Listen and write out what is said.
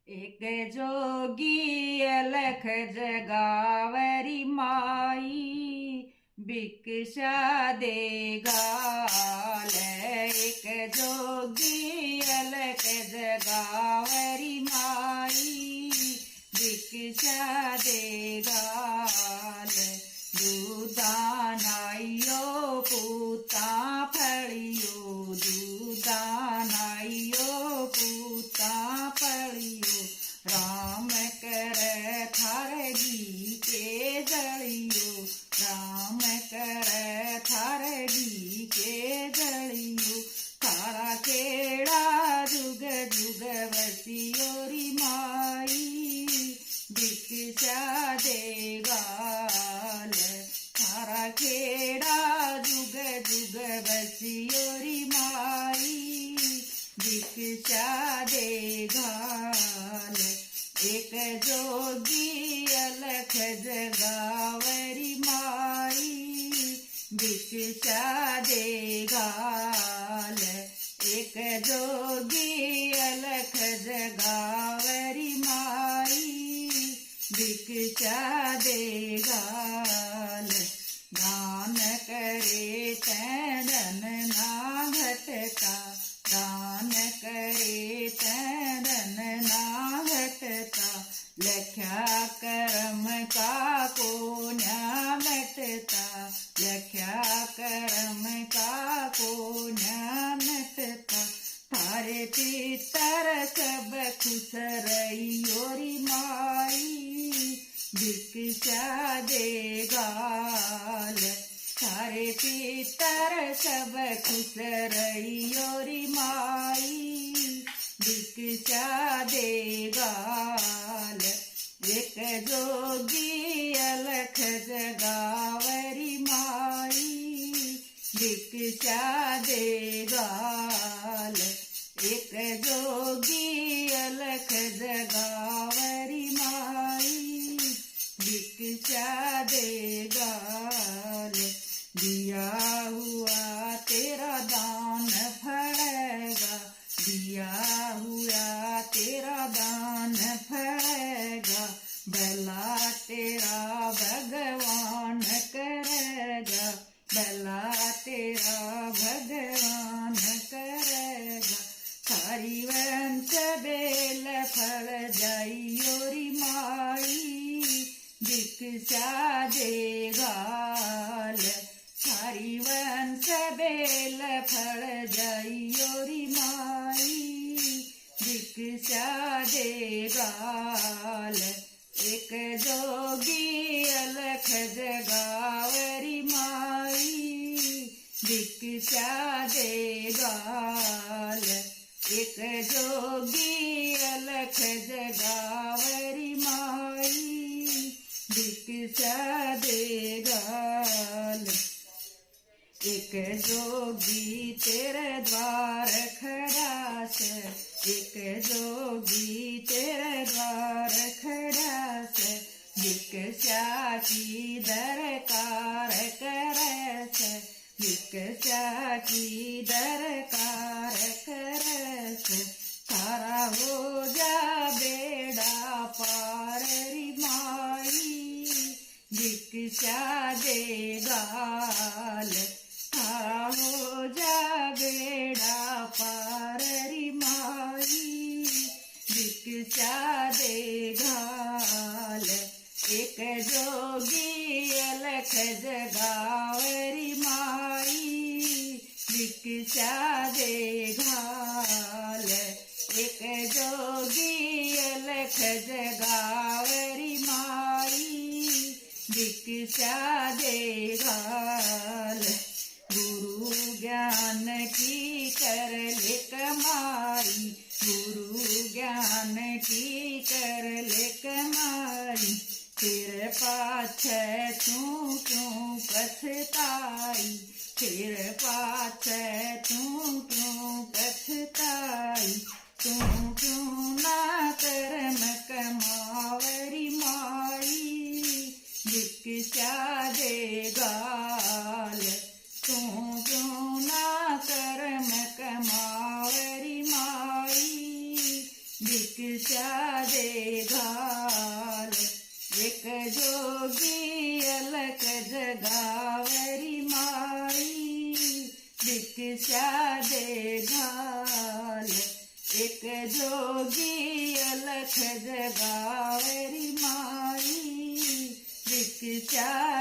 एक जोगी अलख जगावरी माई भिक्षा देगा एक जोगी अलख जगावरी माई भिक्षा देगा दूधानाइयो पूता फलियो दूधानाइयो पूता फलियो राम कर थार जी के जलियो राम कर थार जी के जलियो थारा केड़ा जुग जुग वसियोरी माई भिक्षा देगा थारा खेड़ा जुग जुग बसियोरी माई भिक्षा देगा एक जोगी अलख जगावरी माई भिक्षा देगा एक जोगी अलख जगावरी माई भिक्षा देगा दान करे तैन ना घटता दान करे तैन ना घटता लख्या कर्म का को न मिटता लख्या कर्म का को न मिटता थारे पितर सब खुश रहियोरी माई भिक्षा देगा थारे पितर सब खुश रहियोरी माई भिक्षा देगा एक जोगी अलख जगावरी माई भिक्षा देगा एक जोगी अलख जगावरी माई भिक्षा देगा दिया हुआ तेरा दान फलेगा दिया हुआ तेरा दान फलेगा भला तेरा भगवान करेगा भला तेरा भगवान करेगा थारी वंश बेल फल जाइयोरी माई भिक्षा देगा थारी वंश बेल फल जाइयोरी माई भिक्षा देगा एक जोगी अलख जगावरी माई भिक्षा देगा एक जोगी अलख जगावरी माई भिक्षा देगा एक जोगी तेरे द्वार खड़ा से एक जोगी तेरे द्वार खड़ा से भिक्षा की दरकार करे से भिक्षा की दरकार करे से थारा हो जा बेड़ा पार री माई भिक्षा देगा थारा हो जा बेड़ा पार री माई भिक्षा देगा एक जोगी अलख जगावरी माई भिक्षा देगा एक जोगी अलख जगावरी माई भिक्षा देगा गुरु ज्ञान की कर ले कमाई गुरु ज्ञान की कर ले कमाई फिर पाछे तू क्यों पछताई फिर पाछे तू क्यों पछताई तू क्यों ना कर्म कमावरी माई भिक्षा देगा तू क्यों ना कर्म कमावरी माई भिक्षा दे घाल एक जोगी अलख जगावरी माई भिक्षा दे घाल एक जोगी अलख जगावरी माई भिक्षा